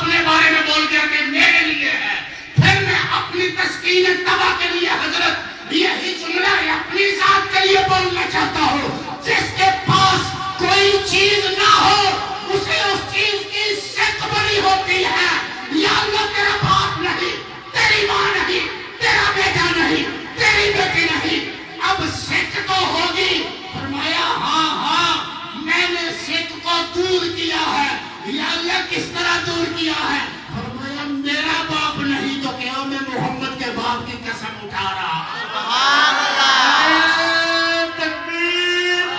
اپنے بارے میں بول گیا کہ میرے لیے ہے، پھر میں اپنی تسکین طبع کے لیے حضرت یہی جملہ اپنی ذات کے لیے بولنا چاہتا ہوں، جس کے پاس کوئی چیز نہ ہو اسے اس چیز کی شک بڑی ہوتی ہے۔ یا اللہ تیرا باپ نہیں، تیری ماں نہیں، تیرا بیٹا نہیں، تیری بیٹی نہیں، اب شک تو ہوگی۔ فرمایا ہاں ہاں میں نے شک کو دور کیا ہے۔ یا اللہ کس طرح دور کیا ہے؟ فرمایا میرا باپ نہیں تو کیا میں محمد کے باپ کی قسم اٹھا رہا۔ سبحان اللہ، تکبیر،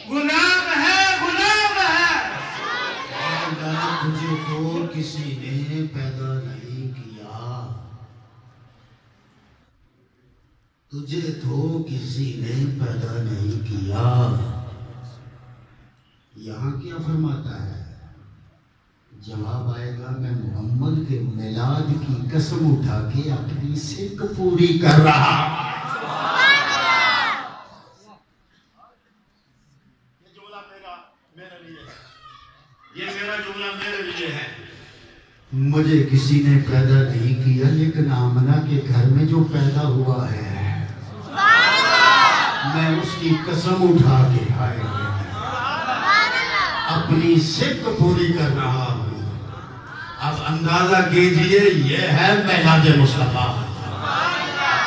غلام ہے غلام ہے۔ تجھے تو کسی نے پیدا نہیں کیا، تجھے تو کسی نے پیدا نہیں کیا۔ یہاں کیا فرماتا ہے؟ جواب آئے گا میں محمد کے میلاد کی قسم اٹھا کے اپنی سکھ پوری کر رہا۔ یہ میرا جملہ میرے لیے ہے۔ مجھے کسی نے پیدا نہیں کیا، لیکن آمنہ کے گھر میں جو پیدا ہوا ہے میں اس کی قسم اٹھا کے آئے اپنی سکھ پوری کر رہا ہوں۔ اب اندازہ کیجئے یہ ہے میلاد مصطفیٰ،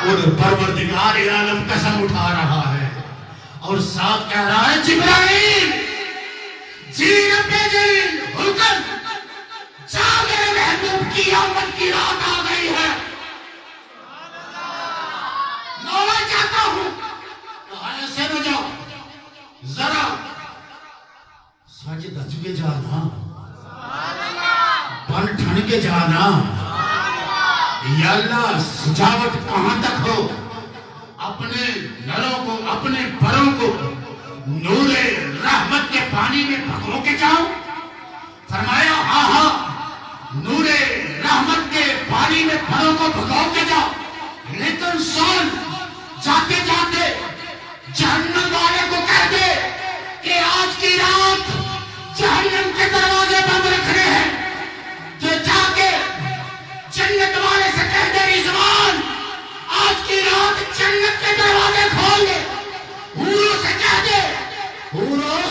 اور پروردگار عالم قسم اٹھا رہا ہے اور ساتھ کہہ رہا ہے جبرائیل جی رب جلیل حکم جا میرے محبوب کی آمد کی رات آ گئی ہے۔ مولا چاہتا ہوں ایسے نہ جاؤ، ذرا ساجد دھج کے جانا، بن ٹھن کے جانا۔ یا اللہ سجاوٹ کہاں تک ہو، اپنے نروں کو اپنے پروں کو نور رحمت کے پانی میں بھگو کے جاؤ۔ فرمایا ہاں ہاں نور رحمت کے پانی میں پروں کو بھگو کے جاؤ، لیکن سن جاتے جاتے جہنم والے کو کہہ دے کہ آج کی رات جہنم کے دروازے بند رکھنے ہیں، تو جا کے جنت والے سے کہہ دے رضوان آج کی رات جنت کے دروازے کھول دے، حوروں سے کہہ دے حوروں